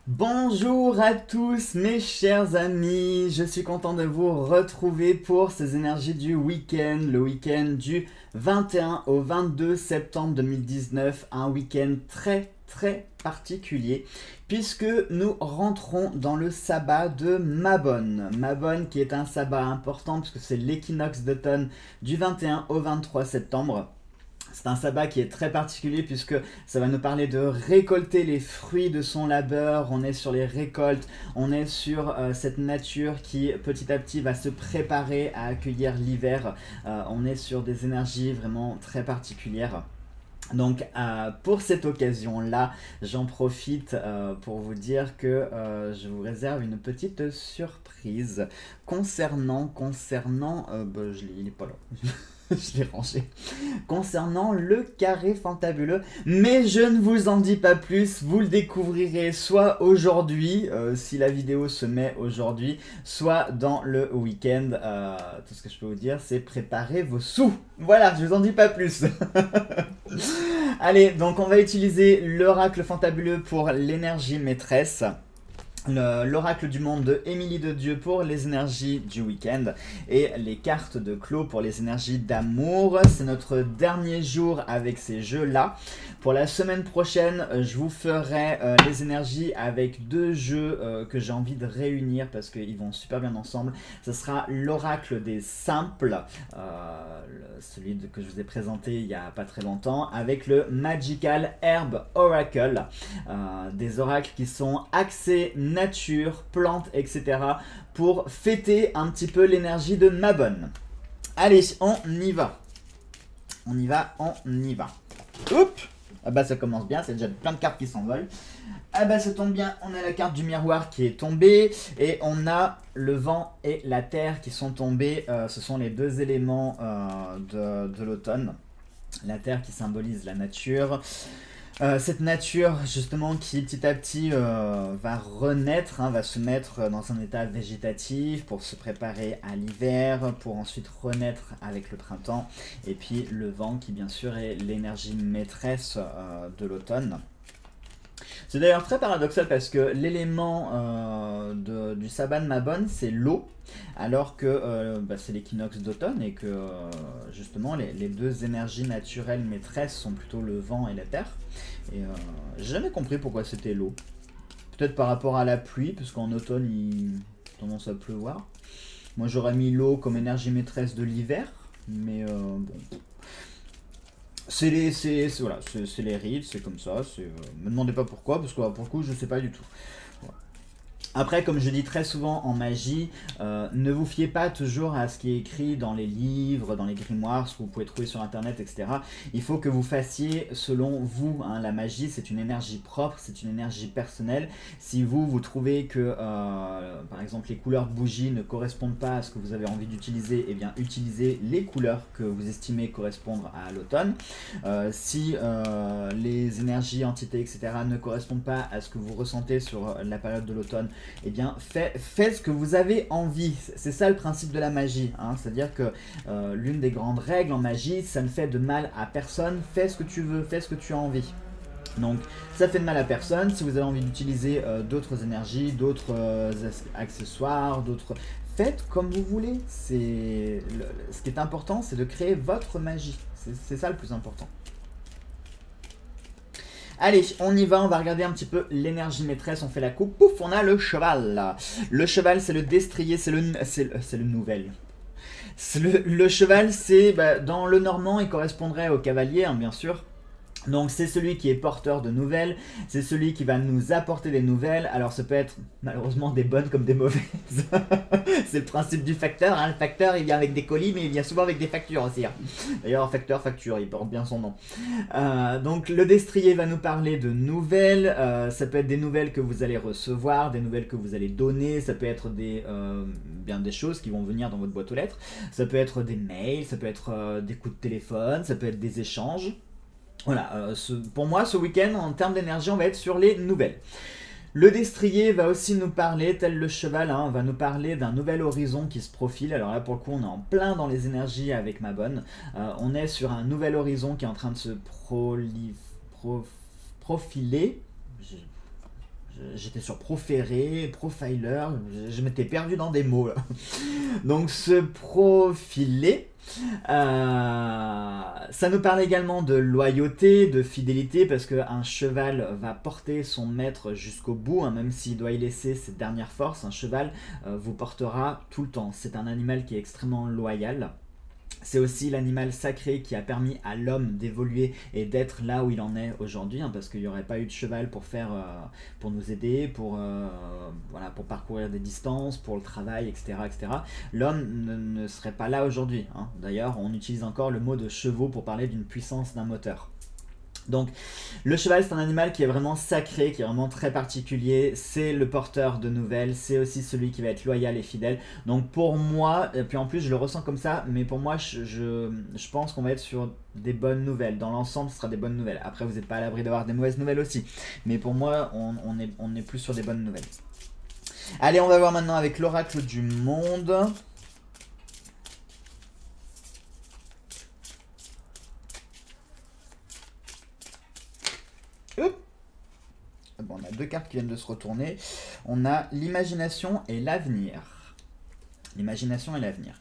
Bonjour à tous mes chers amis, je suis content de vous retrouver pour ces énergies du week-end, le week-end du 21 au 22 septembre 2019, un week-end très particulier puisque nous rentrons dans le sabbat de Mabon. Mabon qui est un sabbat important puisque c'est l'équinoxe d'automne du 21 au 23 septembre. C'est un sabbat qui est très particulier puisque ça va nous parler de récolter les fruits de son labeur. On est sur les récoltes, on est sur cette nature qui petit à petit va se préparer à accueillir l'hiver. On est sur des énergies vraiment très particulières. Donc pour cette occasion-là, j'en profite pour vous dire que je vous réserve une petite surprise concernant il est pas là. Je l'ai rangé. Concernant le carré fantabuleux, mais je ne vous en dis pas plus, vous le découvrirez soit aujourd'hui, si la vidéo se met aujourd'hui, soit dans le week-end. Tout ce que je peux vous dire, c'est préparez vos sous. Voilà, je vous en dis pas plus. Allez, donc on va utiliser l'oracle fantabuleux pour l'énergie maîtresse. L'oracle du monde de Émilie de Dieu pour les énergies du week-end et les cartes de Claude pour les énergies d'amour. C'est notre dernier jour avec ces jeux-là. Pour la semaine prochaine, je vous ferai les énergies avec deux jeux que j'ai envie de réunir parce qu'ils vont super bien ensemble. Ce sera l'oracle des simples, celui que je vous ai présenté il n'y a pas très longtemps, avec le Magical Herb Oracle, des oracles qui sont axés nature, plantes, etc. pour fêter un petit peu l'énergie de Mabon. Allez, on y va. On y va. Oups. Ah bah ça commence bien, c'est déjà plein de cartes qui s'envolent. Ah bah ça tombe bien, on a la carte du miroir qui est tombée et on a le vent et la terre qui sont tombés. Ce sont les deux éléments de l'automne. La terre qui symbolise la nature. Cette nature justement qui petit à petit va renaître, va se mettre dans un état végétatif pour se préparer à l'hiver, pour ensuite renaître avec le printemps, et puis le vent qui bien sûr est l'énergie maîtresse de l'automne. C'est d'ailleurs très paradoxal parce que l'élément du sabbat de Mabon c'est l'eau, alors que c'est l'équinoxe d'automne et que justement les deux énergies naturelles maîtresses sont plutôt le vent et la terre. Et j'ai jamais compris pourquoi c'était l'eau. Peut-être par rapport à la pluie, parce qu'en automne il tendance à pleuvoir. Moi j'aurais mis l'eau comme énergie maîtresse de l'hiver, mais bon. C'est les rites, c'est comme ça. Me demandez pas pourquoi, parce que pour le coup, je sais pas du tout. Voilà. Après, comme je dis très souvent en magie, ne vous fiez pas toujours à ce qui est écrit dans les livres, dans les grimoires, ce que vous pouvez trouver sur internet, etc. Il faut que vous fassiez selon vous. La magie, c'est une énergie propre, c'est une énergie personnelle. Si vous trouvez que, par exemple, les couleurs de bougies ne correspondent pas à ce que vous avez envie d'utiliser, eh bien, utilisez les couleurs que vous estimez correspondre à l'automne. Si les énergies, entités, etc. ne correspondent pas à ce que vous ressentez sur la période de l'automne, eh bien faites ce que vous avez envie. C'est ça le principe de la magie, c'est-à-dire que l'une des grandes règles en magie, ça ne fait de mal à personne. Fais ce que tu veux, fais ce que tu as envie. Donc ça fait de mal à personne. Si vous avez envie d'utiliser d'autres énergies, d'autres accessoires, d'autres... Faites comme vous voulez. Ce qui est important, c'est de créer votre magie. C'est ça le plus important. Allez, on y va, on va regarder un petit peu l'énergie maîtresse, on fait la coupe, pouf, on a le cheval. Le cheval, c'est le destrier, c'est le nouvel. Le cheval, c'est, dans le normand, il correspondrait au cavalier, bien sûr. Donc c'est celui qui est porteur de nouvelles, c'est celui qui va nous apporter des nouvelles. Alors ça peut être malheureusement des bonnes comme des mauvaises. C'est le principe du facteur, le facteur il vient avec des colis mais il vient souvent avec des factures aussi. D'ailleurs facture, il porte bien son nom. Donc le destrier va nous parler de nouvelles, ça peut être des nouvelles que vous allez recevoir, des nouvelles que vous allez donner, ça peut être des choses qui vont venir dans votre boîte aux lettres, ça peut être des mails, ça peut être des coups de téléphone, ça peut être des échanges. Voilà, pour moi, ce week-end, en termes d'énergie, on va être sur les nouvelles. Le destrier va aussi nous parler, tel le cheval, va nous parler d'un nouvel horizon qui se profile. Alors là, pour le coup, on est en plein dans les énergies avec Mabon. On est sur un nouvel horizon qui est en train de se profiler. j'étais sur Proféré, Profiler, je m'étais perdu dans des mots là. Donc se profiler. Ça nous parle également de loyauté, de fidélité, parce qu'un cheval va porter son maître jusqu'au bout, hein, même s'il doit y laisser ses dernières forces. Un cheval vous portera tout le temps. C'est un animal qui est extrêmement loyal. C'est aussi l'animal sacré qui a permis à l'homme d'évoluer et d'être là où il en est aujourd'hui, hein, parce qu'il n'y aurait pas eu de cheval pour nous aider, voilà, pour parcourir des distances, pour le travail, etc. etc. L'homme ne serait pas là aujourd'hui, hein. D'ailleurs, on utilise encore le mot de chevaux pour parler d'une puissance d'un moteur. Donc le cheval, c'est un animal qui est vraiment sacré, qui est vraiment très particulier, c'est le porteur de nouvelles, c'est aussi celui qui va être loyal et fidèle. Donc pour moi, et puis en plus je le ressens comme ça, mais pour moi je pense qu'on va être sur des bonnes nouvelles. Dans l'ensemble, ce sera des bonnes nouvelles. Après, vous n'êtes pas à l'abri d'avoir des mauvaises nouvelles aussi, mais pour moi, on est plus sur des bonnes nouvelles. Allez, on va voir maintenant avec l'oracle du monde. Bon, on a deux cartes qui viennent de se retourner. On a l'imagination et l'avenir. L'imagination et l'avenir.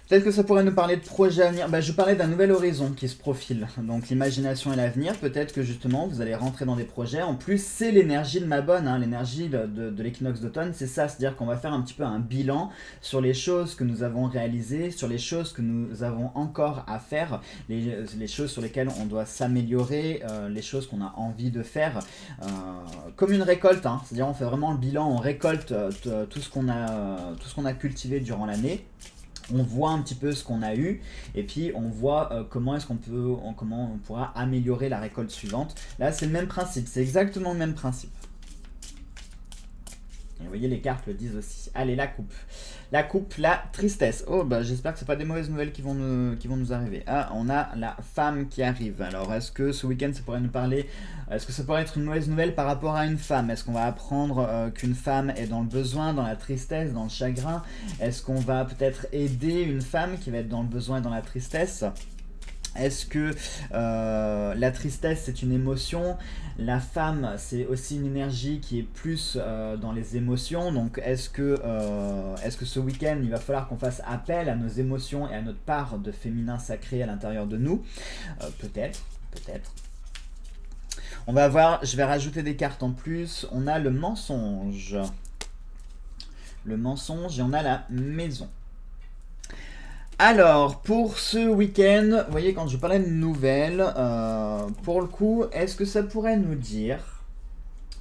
Peut-être que ça pourrait nous parler de projets à venir. Bah, je parlais d'un nouvel horizon qui se profile. Donc l'imagination et l'avenir, peut-être que justement vous allez rentrer dans des projets. En plus, c'est l'énergie de Mabon, hein, l'énergie de l'équinoxe d'automne. C'est ça, c'est-à-dire qu'on va faire un petit peu un bilan sur les choses que nous avons réalisées, sur les choses que nous avons encore à faire, les choses sur lesquelles on doit s'améliorer, les choses qu'on a envie de faire. Comme une récolte, hein, c'est-à-dire on fait vraiment le bilan, on récolte tout ce qu'on a cultivé durant l'année. On voit un petit peu ce qu'on a eu et puis on voit comment on pourra améliorer la récolte suivante. Là, c'est le même principe, c'est exactement le même principe. Et vous voyez, les cartes le disent aussi. Allez, la coupe. La coupe, la tristesse. Oh, bah j'espère que ce pas des mauvaises nouvelles qui vont nous arriver. Ah, on a la femme qui arrive. Alors, est-ce que ce week-end, ça pourrait nous parler... Est-ce que ça pourrait être une mauvaise nouvelle par rapport à une femme? Est-ce qu'on va apprendre qu'une femme est dans le besoin, dans la tristesse, dans le chagrin? Est-ce qu'on va peut-être aider une femme qui va être dans le besoin et dans la tristesse? Est-ce que la tristesse, c'est une émotion? La femme, c'est aussi une énergie qui est plus dans les émotions. Donc, est-ce que ce week-end, il va falloir qu'on fasse appel à nos émotions et à notre part de féminin sacré à l'intérieur de nous? Peut-être, peut-être. On va voir, je vais rajouter des cartes en plus. On a le mensonge. Le mensonge et on a la maison. Alors, pour ce week-end, vous voyez, quand je parlais de nouvelles, pour le coup, est-ce que ça pourrait nous dire,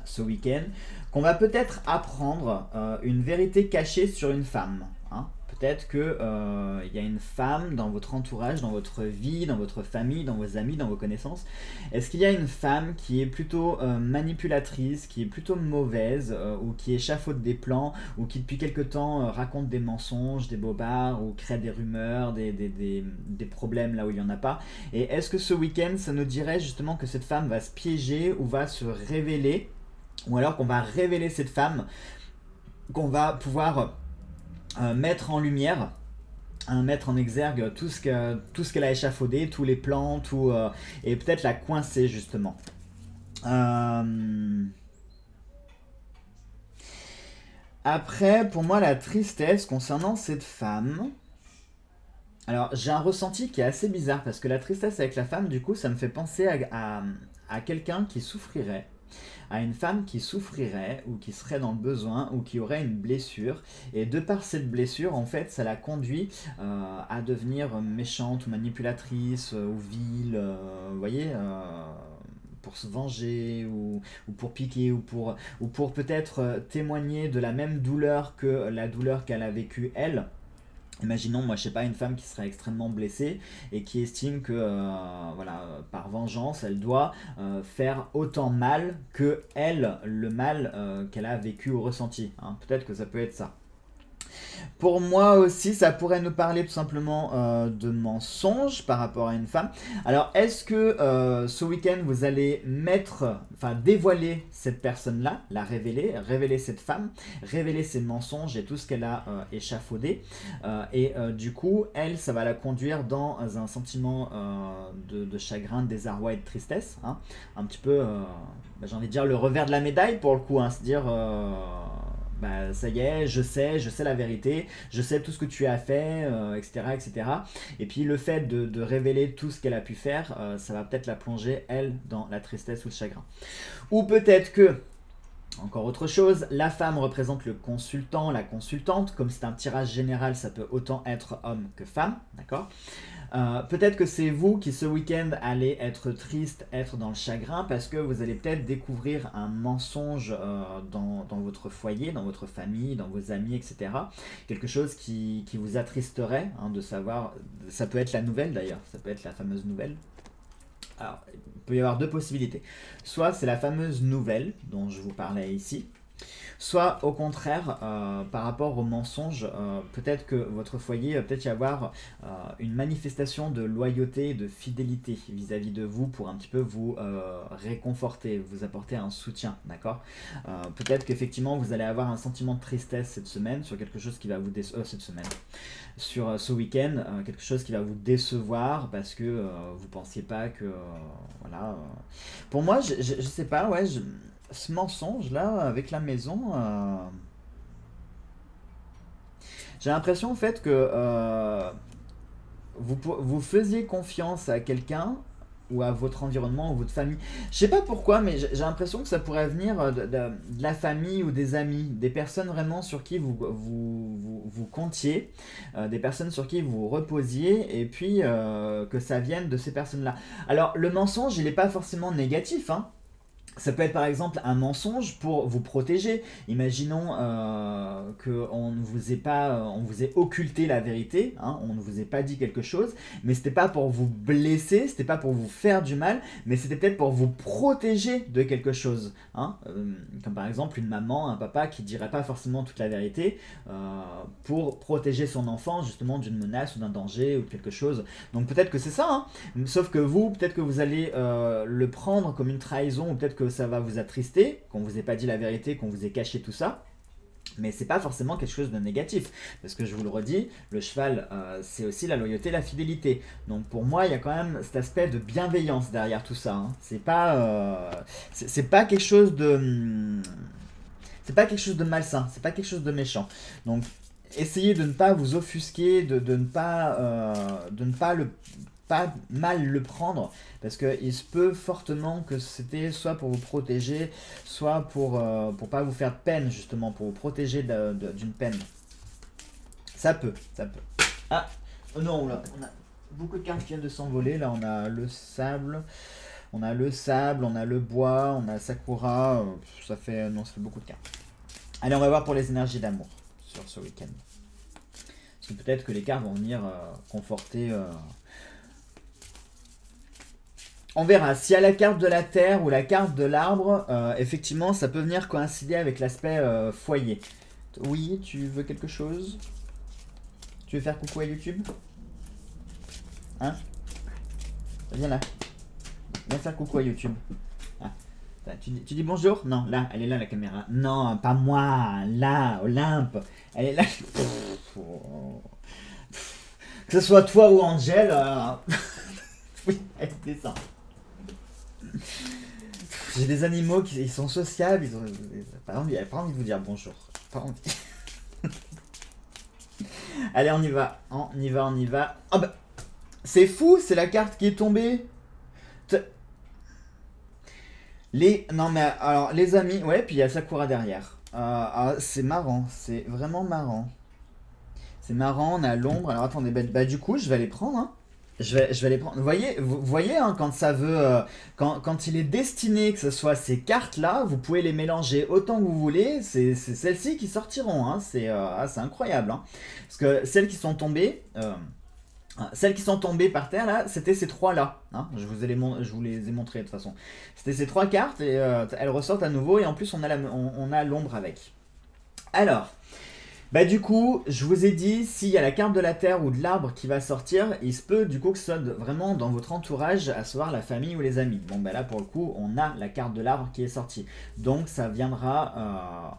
ce week-end, qu'on va peut-être apprendre une vérité cachée sur une femme, hein? Peut-être qu'il y a une femme dans votre entourage, dans votre vie, dans votre famille, dans vos amis, dans vos connaissances. Est-ce qu'il y a une femme qui est plutôt manipulatrice, qui est plutôt mauvaise, ou qui échafaude des plans, ou qui depuis quelque temps raconte des mensonges, des bobards, ou crée des rumeurs, des problèmes là où il n'y en a pas? Et est-ce que ce week-end, ça nous dirait justement que cette femme va se piéger ou va se révéler, ou alors qu'on va révéler cette femme, qu'on va pouvoir... mettre en lumière, mettre en exergue tout ce qu'elle a échafaudé, tous les plans, et peut-être la coincer justement. Après, pour moi, la tristesse concernant cette femme... Alors, j'ai un ressenti qui est assez bizarre, parce que la tristesse avec la femme, du coup, ça me fait penser à quelqu'un qui souffrirait, à une femme qui souffrirait ou qui serait dans le besoin ou qui aurait une blessure, et de par cette blessure en fait ça la conduit à devenir méchante ou manipulatrice ou vile, vous voyez, pour se venger ou pour piquer ou pour peut-être témoigner de la même douleur que la douleur qu'elle a vécue elle. Imaginons, moi je sais pas, une femme qui serait extrêmement blessée et qui estime que voilà, par vengeance elle doit faire autant mal que elle, le mal qu'elle a vécu ou ressenti, hein. Peut-être que ça peut être ça. Pour moi aussi, ça pourrait nous parler tout simplement de mensonges par rapport à une femme. Alors, est-ce que ce week-end, vous allez dévoiler cette personne-là, la révéler cette femme, révéler ses mensonges et tout ce qu'elle a échafaudé. Du coup, elle, ça va la conduire dans un sentiment de chagrin, de désarroi et de tristesse. Hein. Un petit peu, j'ai envie de dire, le revers de la médaille pour le coup. Hein, c'est-à-dire... ça y est, je sais la vérité, je sais tout ce que tu as fait, etc., etc. Et puis le fait de révéler tout ce qu'elle a pu faire, ça va peut-être la plonger, elle, dans la tristesse ou le chagrin. Ou peut-être que, encore autre chose, la femme représente le consultant, la consultante, comme c'est un tirage général, ça peut autant être homme que femme, d'accord ? Peut-être que c'est vous qui ce week-end allez être triste, être dans le chagrin, parce que vous allez peut-être découvrir un mensonge dans votre foyer, dans votre famille, dans vos amis, etc. Quelque chose qui vous attristerait, hein, de savoir, ça peut être la nouvelle d'ailleurs, ça peut être la fameuse nouvelle. Alors, il peut y avoir deux possibilités. Soit c'est la fameuse nouvelle dont je vous parlais ici, soit au contraire, par rapport au mensonge, peut-être que votre foyer va peut-être y avoir une manifestation de loyauté et de fidélité vis-à-vis de vous pour un petit peu vous réconforter, vous apporter un soutien, d'accord ? Peut-être qu'effectivement vous allez avoir un sentiment de tristesse cette semaine sur quelque chose qui va vous sur ce week-end, quelque chose qui va vous décevoir parce que vous pensiez pas que voilà. Pour moi, je sais pas, ouais. Ce mensonge là avec la maison, j'ai l'impression en fait que vous faisiez confiance à quelqu'un ou à votre environnement ou votre famille. Je sais pas pourquoi, mais j'ai l'impression que ça pourrait venir de la famille ou des amis, des personnes vraiment sur qui vous comptiez, des personnes sur qui vous reposiez, et puis que ça vienne de ces personnes-là. Alors le mensonge, il n'est pas forcément négatif, hein. Ça peut être par exemple un mensonge pour vous protéger. Imaginons qu'on ne vous ait pas, on vous ait occulté la vérité, hein, on ne vous ait pas dit quelque chose, mais c'était pas pour vous blesser, c'était pas pour vous faire du mal, mais c'était peut-être pour vous protéger de quelque chose. Hein, comme par exemple une maman, un papa qui dirait pas forcément toute la vérité pour protéger son enfant justement d'une menace ou d'un danger ou de quelque chose. Donc peut-être que c'est ça, hein, sauf que vous, peut-être que vous allez le prendre comme une trahison, ou peut-être que ça va vous attrister, qu'on vous ait pas dit la vérité, qu'on vous ait caché tout ça. Mais c'est pas forcément quelque chose de négatif, parce que je vous le redis, le cheval, c'est aussi la loyauté, la fidélité. Donc pour moi, il y a quand même cet aspect de bienveillance derrière tout ça. Hein. C'est pas quelque chose de, c'est pas quelque chose de malsain, c'est pas quelque chose de méchant. Donc essayez de ne pas vous offusquer, de ne pas mal le prendre, parce qu'il se peut fortement que c'était soit pour vous protéger, soit pour pas vous faire de peine, justement, pour vous protéger d'une peine. Ça peut. Ah, oh non, là, on a beaucoup de cartes qui viennent de s'envoler. Là, on a le sable, on a le bois, on a Sakura. Ça fait beaucoup de cartes. Allez, on va voir pour les énergies d'amour sur ce week-end. Parce que peut-être que les cartes vont venir conforter... On verra. S'il y a la carte de la terre ou la carte de l'arbre, effectivement, ça peut venir coïncider avec l'aspect foyer. Oui, tu veux quelque chose? Tu veux faire coucou à YouTube? Hein? Viens là. Viens faire coucou à YouTube. Ah. Tu dis bonjour? Non, là, elle est là la caméra. Non, pas moi. Là, Olympe. Elle est là. Que ce soit toi ou Angèle. Oui, elle descend. J'ai des animaux qui sont sociables, ils ont pas envie de vous dire bonjour. Pas envie. Allez, on y va. Oh bah, c'est fou, c'est la carte qui est tombée. Non mais alors les amis, ouais, puis il y a Sakura derrière. C'est marrant, c'est vraiment marrant. C'est marrant, on a l'ombre. Alors attendez, bah du coup je vais les prendre. Hein. Je vais les prendre. Vous voyez hein, quand ça veut, quand il est destiné que ce soit ces cartes-là, vous pouvez les mélanger autant que vous voulez. C'est celles-ci qui sortiront. Hein. C'est incroyable. Hein. Parce que celles qui sont tombées par terre là, c'était ces trois-là. Hein. Je vous les ai montrées de toute façon. C'était ces trois cartes et elles ressortent à nouveau et en plus on a l'ombre avec. Alors. Bah du coup, je vous ai dit, s'il y a la carte de la terre ou de l'arbre qui va sortir, il se peut du coup que ce soit vraiment dans votre entourage, à savoir la famille ou les amis. Bon bah là pour le coup, on a la carte de l'arbre qui est sortie. Donc ça viendra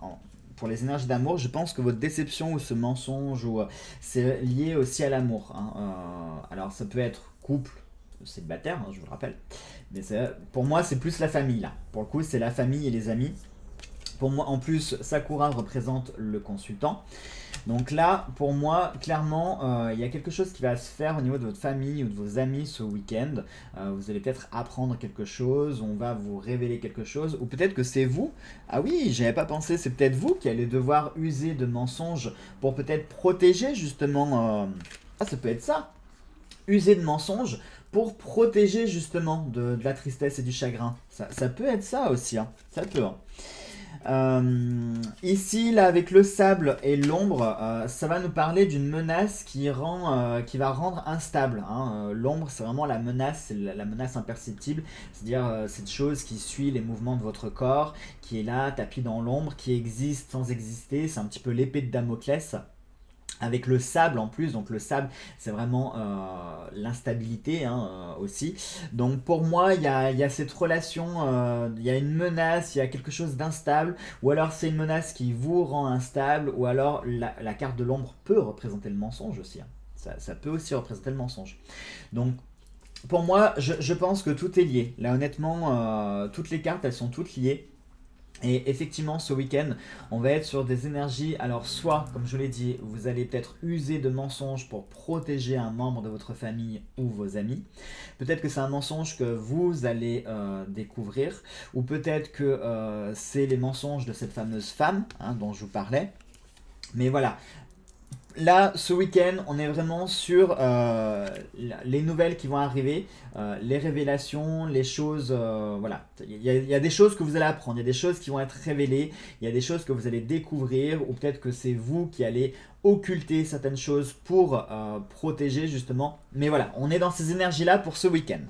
pour les énergies d'amour. Je pense que votre déception ou ce mensonge, ou c'est lié aussi à l'amour, hein. Alors ça peut être couple, célibataire, hein, je vous le rappelle. Mais pour moi, c'est plus la famille là. Pour le coup, c'est la famille et les amis. Pour moi, en plus, Sakura représente le consultant. Donc là, pour moi, clairement, il y a quelque chose qui va se faire au niveau de votre famille ou de vos amis ce week-end. Vous allez peut-être apprendre quelque chose, on va vous révéler quelque chose, ou peut-être que c'est vous. Ah oui, j'y avais pas pensé, c'est peut-être vous qui allez devoir user de mensonges pour peut-être protéger justement... Ah, ça peut être ça. User de mensonges pour protéger justement de la tristesse et du chagrin. Ça peut être ça aussi, hein. Ça peut, hein. Ici, là, avec le sable et l'ombre, ça va nous parler d'une menace qui va rendre instable, hein. L'ombre, c'est vraiment la menace, c'est la menace imperceptible, c'est-à-dire cette chose qui suit les mouvements de votre corps, qui est là, tapis dans l'ombre, qui existe sans exister. C'est un petit peu l'épée de Damoclès. Avec le sable en plus, donc le sable c'est vraiment l'instabilité, hein, aussi. Donc pour moi il y a cette relation, il y a une menace, il y a quelque chose d'instable, ou alors c'est une menace qui vous rend instable, ou alors la carte de l'ombre peut représenter le mensonge aussi, hein. Ça peut aussi représenter le mensonge. Donc pour moi je pense que tout est lié. Là honnêtement, toutes les cartes elles sont toutes liées. Et effectivement, ce week-end, on va être sur des énergies. Alors, soit, comme je l'ai dit, vous allez peut-être user de mensonges pour protéger un membre de votre famille ou vos amis. Peut-être que c'est un mensonge que vous allez découvrir. Ou peut-être que c'est les mensonges de cette fameuse femme, hein, dont je vous parlais. Mais voilà. Là, ce week-end, on est vraiment sur les nouvelles qui vont arriver, les révélations, les choses, voilà. Il y a des choses que vous allez apprendre, il y a des choses qui vont être révélées, il y a des choses que vous allez découvrir, ou peut-être que c'est vous qui allez occulter certaines choses pour protéger justement. Mais voilà, on est dans ces énergies-là pour ce week-end.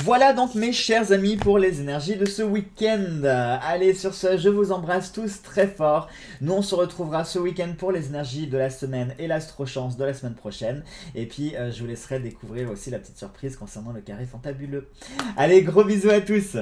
Voilà donc mes chers amis pour les énergies de ce week-end. Allez, sur ce, je vous embrasse tous très fort. Nous on se retrouvera ce week-end pour les énergies de la semaine et l'astro-chance de la semaine prochaine. Et puis je vous laisserai découvrir aussi la petite surprise concernant le carré fantabuleux. Allez, gros bisous à tous.